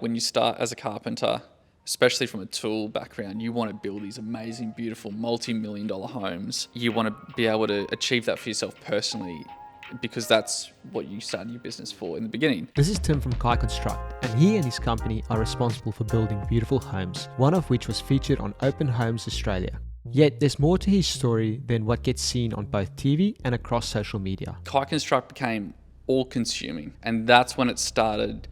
When you start as a carpenter, especially from a tool background, you want to build these amazing, beautiful, multi-million-dollar homes. You want to be able to achieve that for yourself personally, because that's what you started your business for in the beginning. This is Tim from Kai Konstruct, and he and his company are responsible for building beautiful homes, one of which was featured on Open Homes Australia. Yet there's more to his story than what gets seen on both TV and across social media. Kai Konstruct became all-consuming, and that's when it started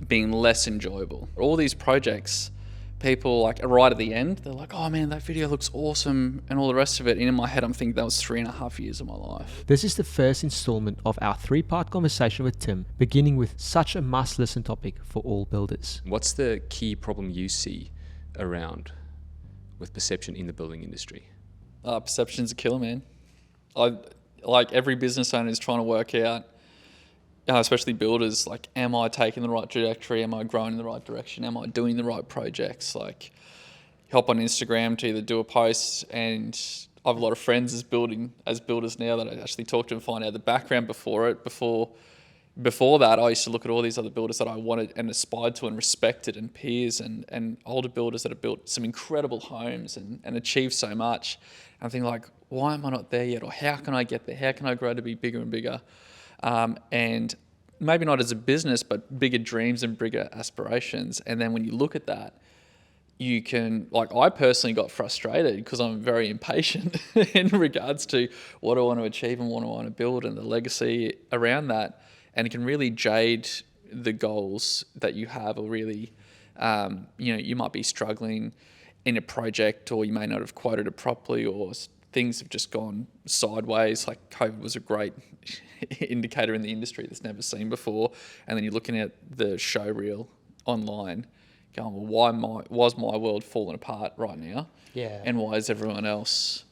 being less enjoyable. All these projects, people like right at the end, they're like, oh man, that video looks awesome and all the rest of it. And in my head, I'm thinking that was 3.5 years of my life. This is the first installment of our 3-part conversation with Tim, beginning with such a must-listen topic for all builders. What's the key problem you see around with perception in the building industry? Perception's a killer, man. Like every business owner is trying to work out, especially builders, like, am I taking the right trajectory? Am I growing in the right direction? Am I doing the right projects? Like, you hop on Instagram to either do a post, and I have a lot of friends as builders now that I actually talk to and find out the background before it. Before that, I used to look at all these other builders that I wanted and aspired to and respected, and peers and older builders that have built some incredible homes and achieved so much. And I'm thinking, like, why am I not there yet? Or how can I get there? How can I grow to be bigger and bigger? And maybe not as a business, but bigger dreams and bigger aspirations. And then when you look at that, you can, like, I personally got frustrated because I'm very impatient in regards to what I want to achieve and what I want to build and the legacy around that. And it can really jade the goals that you have, or really, you might be struggling in a project, or you may not have quoted it properly, or things have just gone sideways. Like COVID was a great indicator in the industry that's never seen before. And then you're looking at the show reel online going, well, was my world falling apart right now? Yeah. And why is everyone else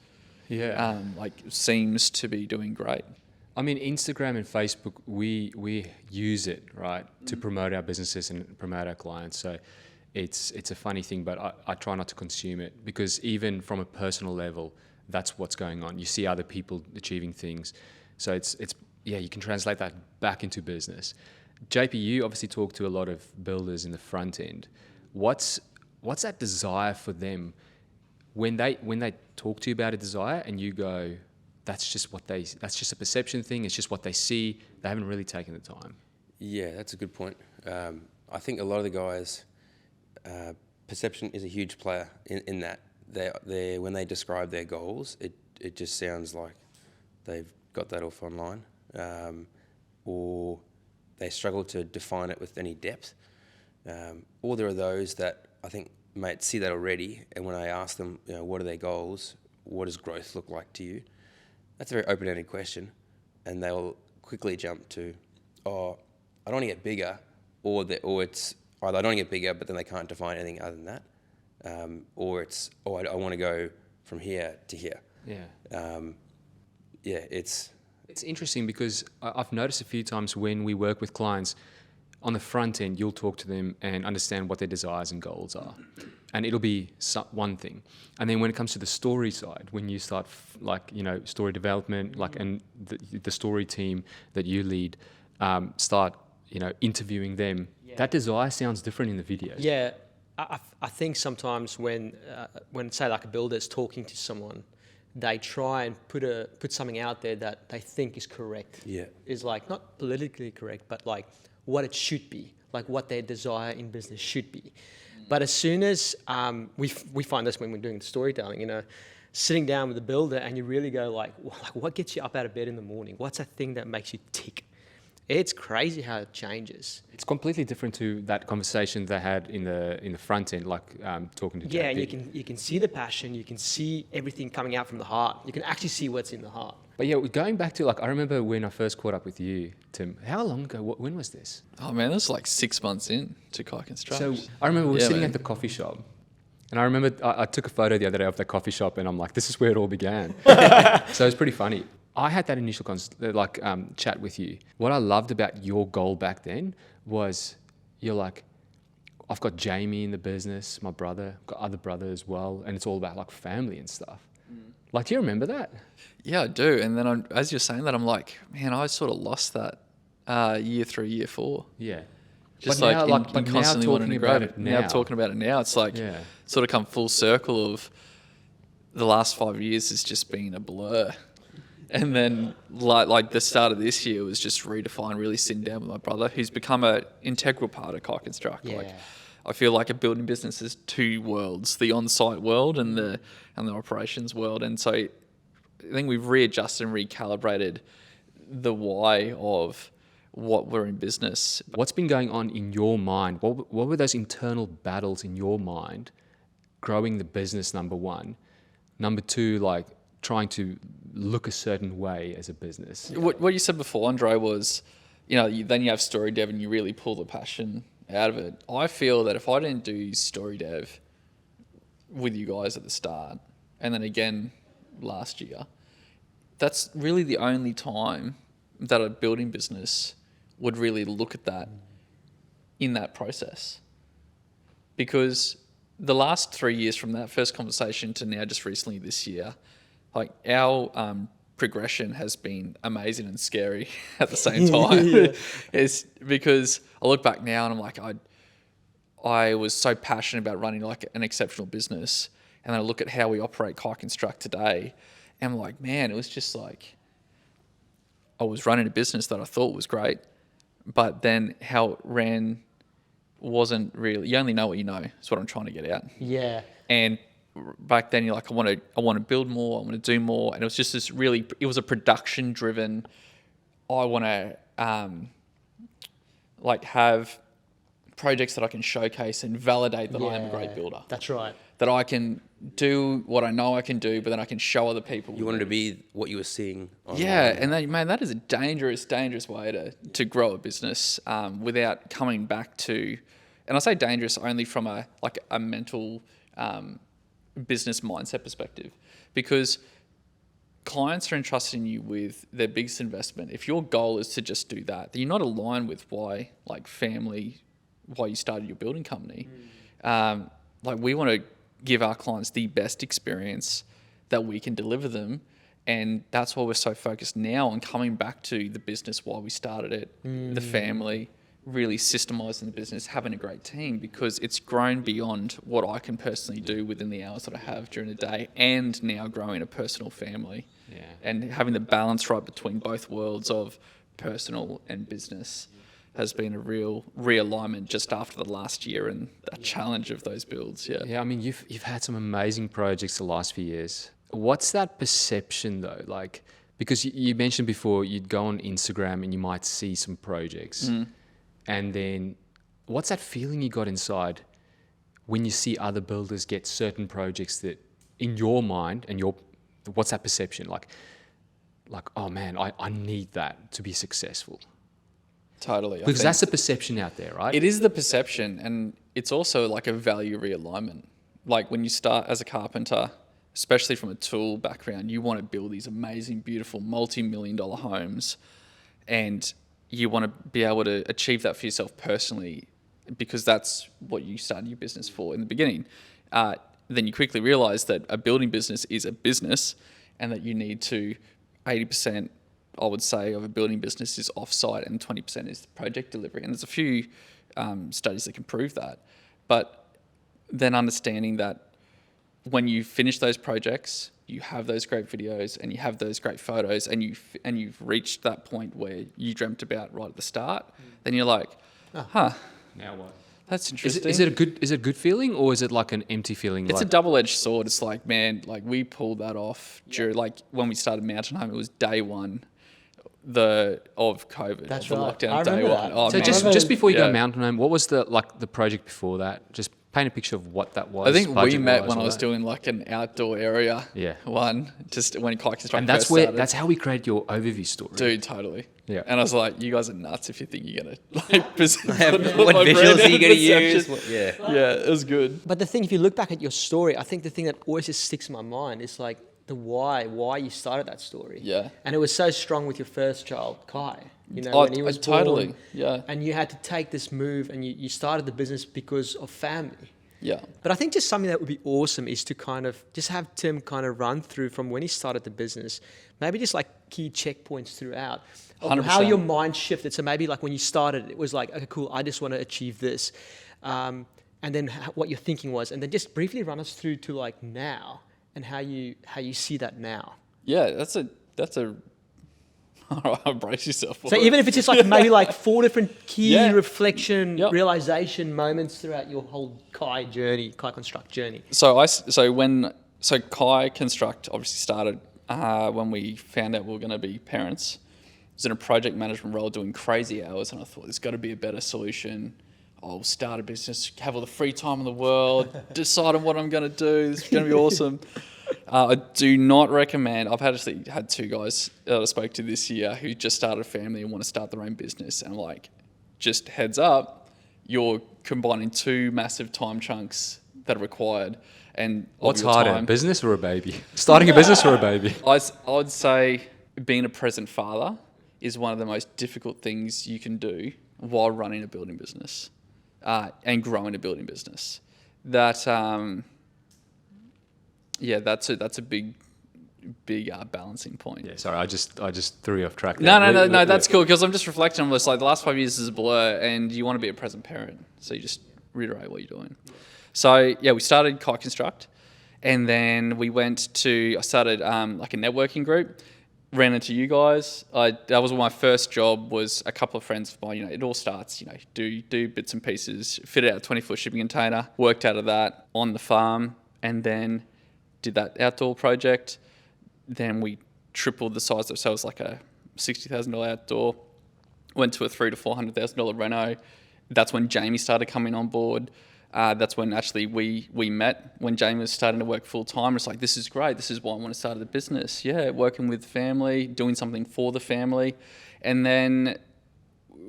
seems to be doing great? I mean, Instagram and Facebook, we use it, right, to promote our businesses and promote our clients. So it's a funny thing, but I try not to consume it, because even from a personal level, that's what's going on. You see other people achieving things. So it's you can translate that back into business. JP, you obviously talk to a lot of builders in the front end. What's that desire for them when they talk to you about a desire and you go, that's just a perception thing, it's just what they see, they haven't really taken the time? Yeah, that's a good point. I think a lot of the guys, perception is a huge player in that. They when they describe their goals, it just sounds like they've got that off online, or they struggle to define it with any depth. Or there are those that I think might see that already, and when I ask them, what are their goals, what does growth look like to you? That's a very open-ended question, and they'll quickly jump to, I don't want to get bigger, or it's either I don't want to get bigger, but then they can't define anything other than that. Or it's, I want to go from here to here. Yeah. It's interesting, because I've noticed a few times when we work with clients, on the front end, you'll talk to them and understand what their desires and goals are. And it'll be one thing. And then when it comes to the story side, when you start story development, and the story team that you lead, start, interviewing them, that desire sounds different in the videos. Yeah, I think sometimes when say like a builder is talking to someone, they try and put something out there that they think is correct. Yeah. Is like not politically correct, but like what it should be, like what their desire in business should be. But as soon as we find this when we're doing the storytelling, sitting down with the builder and you really go like what gets you up out of bed in the morning? What's a thing that makes you tick? It's crazy how it changes. It's completely different to that conversation they had in the front end, talking to JP. Yeah, and you can see the passion, you can see everything coming out from the heart. You can actually see what's in the heart. But yeah, going back to I remember when I first caught up with you, Tim. How long ago? When was this? Oh man, this was like 6 months in to Kai Konstruct. So I remember we were sitting at the coffee shop, and I remember I took a photo the other day of that coffee shop, and I'm like, this is where it all began. So it's pretty funny. I had that initial chat with you. What I loved about your goal back then was you're like, I've got Jamie in the business, my brother, I've got other brothers as well, and it's all about family and stuff. Do you remember that? Yeah, I do. And then as you're saying that, I'm like, man, I sort of lost that year 3, year 4. Yeah. Just But now, like like, but now constantly wanting talking to grow about it. it Now now. talking about it now, it's like Yeah. sort of come full circle of the last 5 years has just been a blur. And then like the start of this year was just redefined, really sitting down with my brother, who's become an integral part of Kai Konstruct. Yeah. Like, I feel like a building business is two worlds, the on-site world and the operations world. And so I think we've readjusted and recalibrated the why of what we're in business. What's been going on in your mind? What were those internal battles in your mind growing the business, number one? Number two, like trying to look a certain way as a business. What you said before, Andre, was, then you have story dev and you really pull the passion out of it. I feel that if I didn't do story dev with you guys at the start and then again last year, that's really the only time that a building business would really look at that in that process. Because the last 3 years from that first conversation to now just recently this year, like our progression has been amazing and scary at the same time. It's because I look back now and I'm like, I was so passionate about running like an exceptional business. And then I look at how we operate Kai Konstruct today and I'm like, man, it was just like, I was running a business that I thought was great, but then how it ran wasn't really, you only know what you know, is what I'm trying to get out. Yeah. And back then you're like, I want to build more, I want to do more. And it was just this really, it was a production driven, I want to like have projects that I can showcase and validate that I am a great builder. That's right. That I can do what I know I can do, but then I can show other people. You wanted to be what you were seeing online. Yeah, and then, man, that is a dangerous way to grow a business without coming back to, and I say dangerous only from a mental business mindset perspective, because clients are entrusting you with their biggest investment. If your goal is to just do that, then you're not aligned with why you started your building company. We want to give our clients the best experience that we can deliver them. And that's why we're so focused now on coming back to the business why we started it, the family, really systemizing the business, having a great team, because it's grown beyond what I can personally do within the hours that I have during the day, and now growing a personal family. Yeah. And having the balance right between both worlds of personal and business has been a real realignment just after the last year and the challenge of those builds. Yeah, I mean, you've had some amazing projects the last few years. What's that perception though? Like, because you mentioned before, you'd go on Instagram and you might see some projects, and then what's that feeling you got inside when you see other builders get certain projects that, in your mind, and what's that perception like? Oh man, I need that to be successful. Totally. Because that's the perception out there, right? It is the perception, and it's also like a value realignment. Like when you start as a carpenter, especially from a tool background, you want to build these amazing, beautiful, multi-million-dollar homes, and you want to be able to achieve that for yourself personally, because that's what you started your business for in the beginning. Then you quickly realize that a building business is a business, and that you need to 80%, I would say, of a building business is off-site and 20% is project delivery. And there's a few studies that can prove that. But then understanding that when you finish those projects, you have those great videos and you have those great photos, and you've reached that point where you dreamt about right at the start, then you're like, huh, Now what? that's interesting. Is it a good feeling, or is it like an empty feeling? It's a double-edged sword. It's like, man, like we pulled that off during, like when we started Mountain Home, it was day one of COVID. That's of the right. lockdown, I day remember one. that. Oh, So man. just before you Yeah. go Mountain Home, what was the project before that? Just paint a picture of what that was. I think we budget-wise, met when all I was that. doing like an outdoor area. Yeah. One, just when Kai Konstruct And first started. that's how we create your overview story. Dude, totally. Yeah. And I was like, you guys are nuts if you think you're going to like... What visuals are you going to use? Yeah. Yeah, it was good. But the thing, if you look back at your story, I think the thing that always just sticks in my mind is like the why you started that story. Yeah. And it was so strong with your first child, Kai. You know, Oh, when he was totally. born, Yeah. and you had to take this move, and you started the business because of family. Yeah. But I think just something that would be awesome is to kind of just have Tim kind of run through from when he started the business, maybe just like key checkpoints throughout of 100%. how your mind shifted. So maybe like when you started, it was like, okay, cool, I just want to achieve this. And then what your thinking was, and then just briefly run us through to like now and how you see that now. Yeah, that's a brace yourself for So it. even if it's just like maybe like 4 different key Yeah. reflection, Yep. realization moments throughout your whole Kai Construct journey. So Kai Konstruct obviously started when we found out we were going to be parents. I was in a project management role doing crazy hours, and I thought there's got to be a better solution. I'll start a business, have all the free time in the world, decide on what I'm going to do. This is going to be awesome. I do not recommend. I've actually had 2 guys that I spoke to this year who just started a family and want to start their own business. And I'm like, just heads up, you're combining 2 massive time chunks that are required. And of What's your harder, time. business or a baby? Starting a business or a baby? I would say being a present father is one of the most difficult things you can do while running a building business and growing a building business. That that's a big balancing point. Yeah, sorry, I just threw you off track. No, that's cool, because I'm just reflecting on this. Like, the last 5 years is a blur, and you want to be a present parent, so you just reiterate what you're doing. So yeah, we started Kai Konstruct, and then I started like a networking group. Ran into you guys. That was my first job. Was a couple of friends of mine. It all starts. Do bits and pieces. Fitted out a 20-foot shipping container. Worked out of that on the farm, and then did that outdoor project. Then we tripled the size of it, so it was like a $60,000 outdoor. Went to a $300,000 to $400,000 reno. That's when Jamie started coming on board. That's when actually we met, when Jamie was starting to work full time. It's like, this is great. This is why I want to start the business. Yeah, working with family, doing something for the family. And then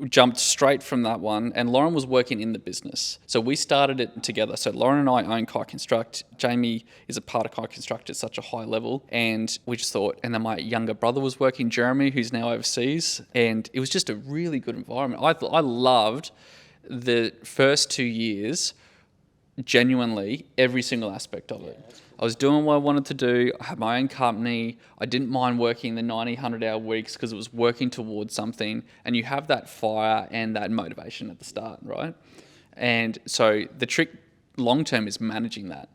jumped straight from that one, and Lauren was working in the business. So we started it together. So Lauren and I own Kai Konstruct. Jamie is a part of Kai Konstruct at such a high level. And we just thought, and then my younger brother was working, Jeremy, who's now overseas. And it was just a really good environment. I loved the first 2 years, genuinely, every single aspect of it. I was doing what I wanted to do. I had my own company. I didn't mind working the 90, 100-hour weeks because it was working towards something. And you have that fire and that motivation at the start, right? And so the trick long-term is managing that.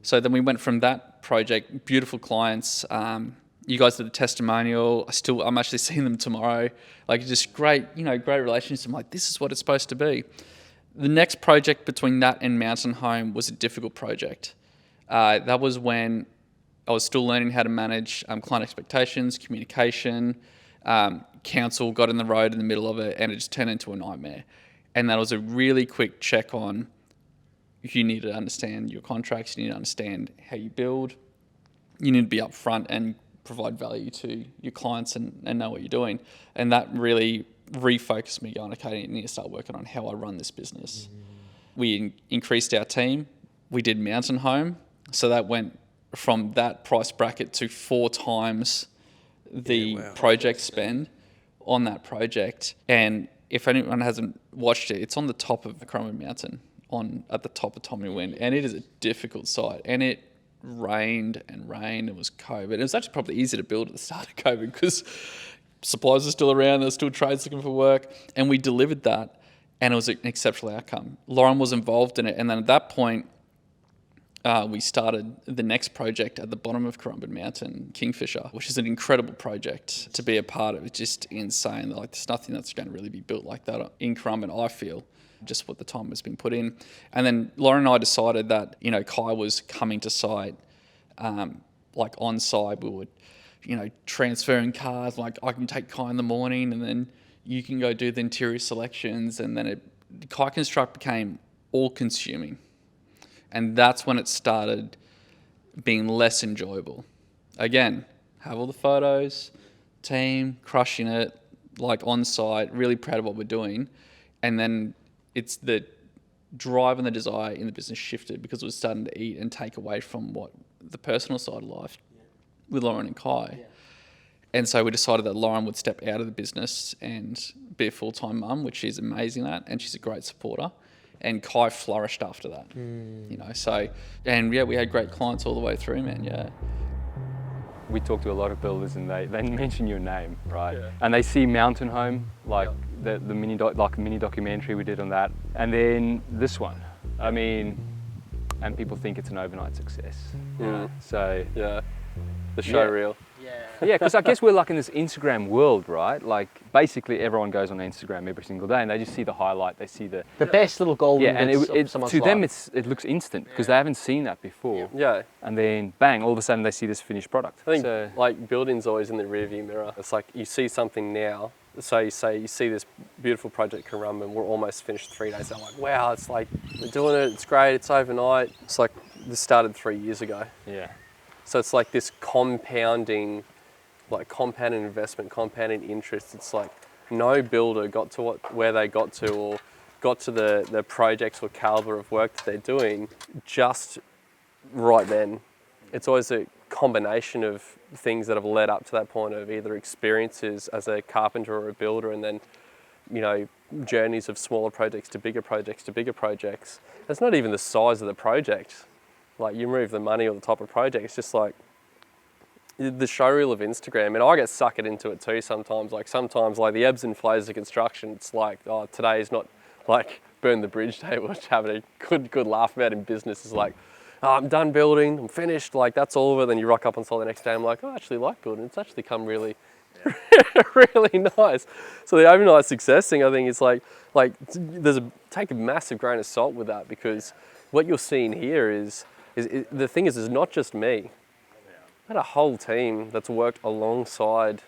So then we went from that project, beautiful clients. You guys did a testimonial. I'm actually seeing them tomorrow. Like, just great, great relationships. I'm like, this is what it's supposed to be. The next project between that and Mountain Home was a difficult project. That was when I was still learning how to manage client expectations, communication. Council got in the road in the middle of it, and it just turned into a nightmare. And that was a really quick check on, you need to understand your contracts, you need to understand how you build, you need to be upfront and provide value to your clients and know what you're doing. And that really refocused me, going, okay, I need to start working on how I run this business. We increased our team. We did Mountain Home. So that went from that price bracket to 4 times the project spend on that project. And if anyone hasn't watched it, it's on the top of the Currumbin Mountain, at the top of Tommy Wind. And it is a difficult site. And it rained and rained. It was COVID. It was actually probably easier to build at the start of COVID because suppliers are still around. There's still trades looking for work. And we delivered that, and it was an exceptional outcome. Lauren was involved in it. And then at that point, we started the next project at the bottom of Currumbin Mountain, Kingfisher, which is an incredible project to be a part of. It's just insane. Like, there's nothing that's going to really be built like that in Currumbin, I feel, just what the time has been put in. And then Lauren and I decided that, Kai was coming to site, like on site. We would, transferring cars. Like, I can take Kai in the morning, and then you can go do the interior selections. And then Kai Konstruct became all-consuming. And that's when it started being less enjoyable. Again, have all the photos, team, crushing it, like on site, really proud of what we're doing. And then it's the drive and the desire in the business shifted because it was starting to eat and take away from what the personal side of life with Lauren and Kai. Yeah. And so we decided that Lauren would step out of the business and be a full-time mum, which she's amazing at, and she's a great supporter. And Kai flourished after that, you know. So, and yeah, we had great clients all the way through, man. Yeah. We talk to a lot of builders and they mention your name, right? Yeah. And they see Mountain Home, like the mini documentary we did on that, and then this one. I mean, and people think it's an overnight success. So yeah, the show reel. Yeah, because I guess we're like in this Instagram world, right? Like basically everyone goes on Instagram every single day and they just see the highlight, they see the best little golden and bits of someone's to them life. it looks instant because they haven't seen that before. Yeah. And then bang, all of a sudden they see this finished product. I think like building's always in the rearview mirror. It's like you see something now. So you see this beautiful project Karumba and we're almost finished 3 days. I'm like, wow, it's like we're doing it. It's great. It's overnight. It's like this started 3 years ago. Yeah. So it's like this compounding investment, compounding interest. It's like no builder got to where they got to or got to the projects or caliber of work that they're doing just right then. It's always a combination of things that have led up to that point of either experiences as a carpenter or a builder and then, you know, journeys of smaller projects to bigger projects to bigger projects. It's not even the size of the project. Like you move the money or the type of project, it's just like the showreel of Instagram, and I get sucked into it too sometimes. Like sometimes, like the ebbs and flows of construction, it's like, oh, today is not like burn the bridge day, which having a good laugh about in business is like, oh, I'm done building, I'm finished, like that's all over. Then you rock up on site the next day, I'm like, oh, I actually like building. It's actually come really, really nice. So the overnight success thing, I think is like take a massive grain of salt with that because what you're seeing here is the thing is not just me. I had a whole team that's worked alongside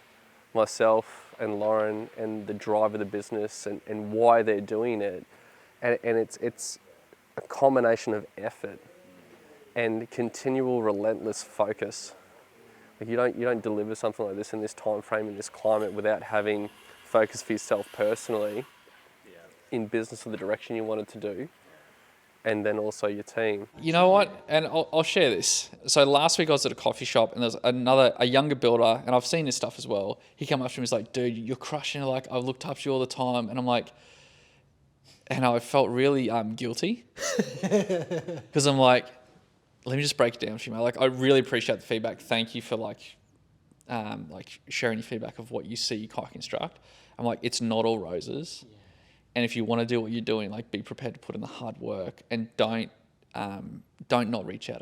myself and Lauren and the drive of the business and why they're doing it. And it's a combination of effort and continual relentless focus. Like you don't deliver something like this in this time frame, in this climate without having focus for yourself personally in business or the direction you wanted to do. And then also your team. You know what? And I'll share this. So last week I was at a coffee shop and there's a younger builder, and I've seen this stuff as well. He came up to me and was like, dude, you're crushing it. Like, I've looked up to you all the time. And I'm like, and I felt really guilty because I'm like, let me just break it down for you, mate. Like, I really appreciate the feedback. Thank you for like sharing your feedback of what you see Kai Konstruct. I'm like, it's not all roses. And if you want to do what you're doing, like be prepared to put in the hard work and don't not reach out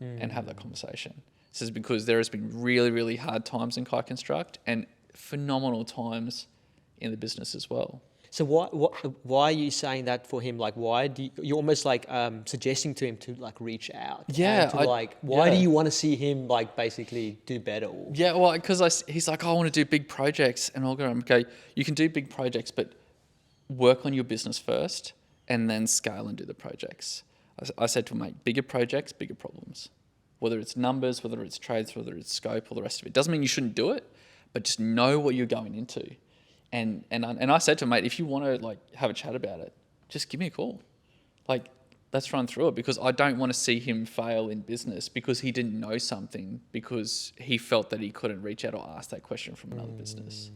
and have that conversation. This is because there has been really, really hard times in Kai Konstruct and phenomenal times in the business as well. So why are you saying that for him? Like, why do you're almost like suggesting to him to like reach out? Yeah. Why do you want to see him like basically do better? Yeah, well, because he's like, I want to do big projects, and I'll go, okay, you can do big projects, but work on your business first and then scale and do the projects. I said to him, mate, bigger projects, bigger problems. Whether it's numbers, whether it's trades, whether it's scope, all the rest of it. Doesn't mean you shouldn't do it, but just know what you're going into. And I said to him, mate, if you want to like have a chat about it, just give me a call. Like, let's run through it because I don't want to see him fail in business because he didn't know something because he felt that he couldn't reach out or ask that question from another business.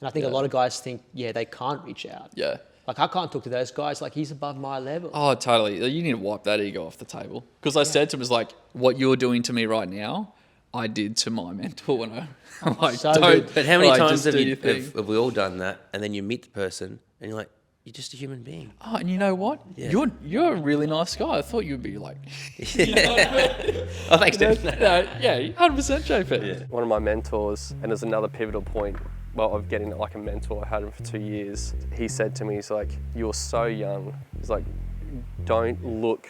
And I think a lot of guys think, they can't reach out. Yeah. Like, I can't talk to those guys. Like, he's above my level. Oh, totally. You need to wipe that ego off the table. Because I said to him, it's like, what you're doing to me right now, I did to my mentor when I'm like, So don't. good. But how many like, times just do your have thing. we all done that? And then you meet the person and you're like, you're just a human being. Oh, and you know what? Yeah. You're a really nice guy. I thought you'd be like, Oh, thanks, Dave. yeah, 100% JP. Yeah. One of my mentors, and there's another pivotal point, of getting like a mentor. I had him for 2 years. He said to me, he's like, you're so young. He's like, don't look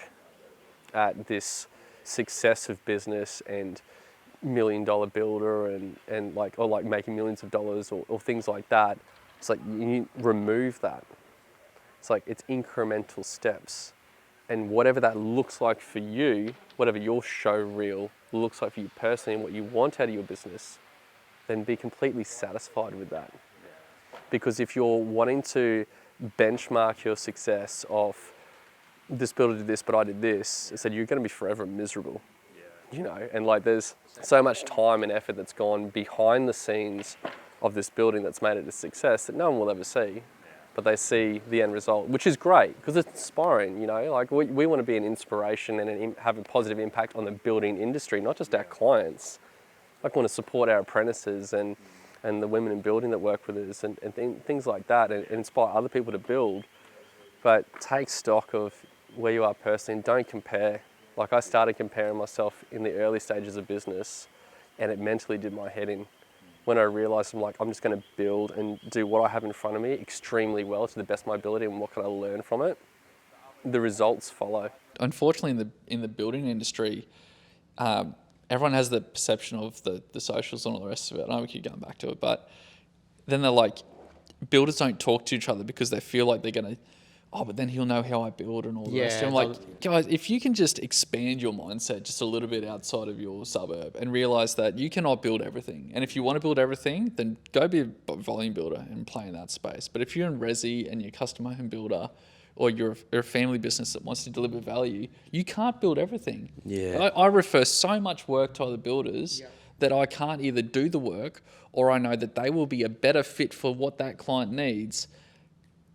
at this success of business and $1 million builder and like, or like making millions of dollars or things like that. It's like, you remove that. It's like, it's incremental steps. And whatever that looks like for you, whatever your show reel looks like for you personally and what you want out of your business, then be completely satisfied with that. Because if you're wanting to benchmark your success of this builder did this, but I did this, it's that you're going to be forever miserable. You know, and like there's so much time and effort that's gone behind the scenes of this building that's made it a success that no one will ever see. but they see the end result, which is great because it's inspiring, you know, like we want to be an inspiration and have a positive impact on the building industry, not just our clients. Like, want to support our apprentices and the women in building that work with us and things like that, and inspire other people to build. But take stock of where you are personally and don't compare. Like, I started comparing myself in the early stages of business, and it mentally did my head in. When I realised I'm just going to build and do what I have in front of me extremely well to the best of my ability, and what can I learn from it, the results follow. Unfortunately, in the building industry, everyone has the perception of the socials and all the rest of it. I know we keep going back to it, but then they're like, builders don't talk to each other because they feel like they're going to, but then he'll know how I build and all the rest. And I'm like, guys, if you can just expand your mindset just a little bit outside of your suburb and realize that you cannot build everything. And if you want to build everything, then go be a volume builder and play in that space. But if you're in resi and you're a customer home builder, or you're a family business that wants to deliver value, you can't build everything. Yeah. I refer so much work to other builders that I can't either do the work, or I know that they will be a better fit for what that client needs,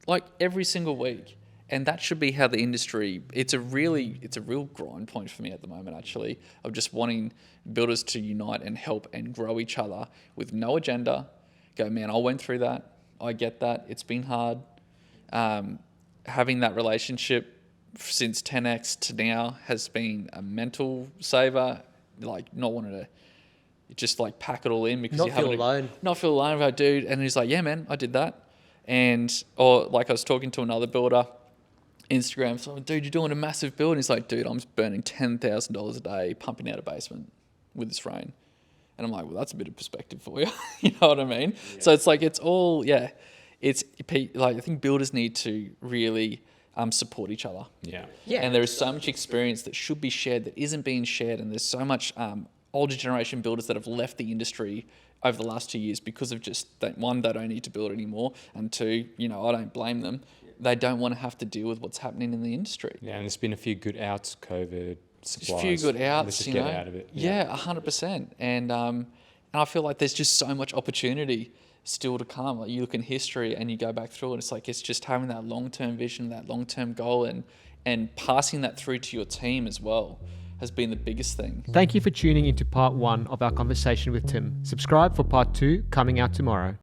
like every single week. And that should be how the industry, it's a real grind point for me at the moment, actually, of just wanting builders to unite and help and grow each other with no agenda. Go, man, I went through that. I get that. It's been hard. Having that relationship since 10X to now has been a mental saver, like not wanting to just like pack it all in because Not you haven't feel alone. Not feel alone about, dude. And he's like, yeah, man, I did that. Or like I was talking to another builder, Instagram, so dude, you're doing a massive build. And he's like, dude, I'm burning $10,000 a day pumping out a basement with this rain. And I'm like, well, that's a bit of perspective for you. You know what I mean? Yeah. So it's like, it's all, it's like, I think builders need to really support each other. Yeah. And there is so much experience that should be shared that isn't being shared. And there's so much older generation builders that have left the industry over the last 2 years because of just that, one, they don't need to build anymore. And two, I don't blame them. They don't want to have to deal with what's happening in the industry. Yeah, and there's been a few good outs, COVID, supplies. Just a few good outs, Let's just get out of it. Yeah, 100%. And I feel like there's just so much opportunity still to come. Like, you look in history and you go back through it, it's like, it's just having that long-term vision, that long-term goal, and passing that through to your team as well has been the biggest thing. Thank you for tuning into part 1 of our conversation with Tim. Subscribe for part 2 coming out tomorrow.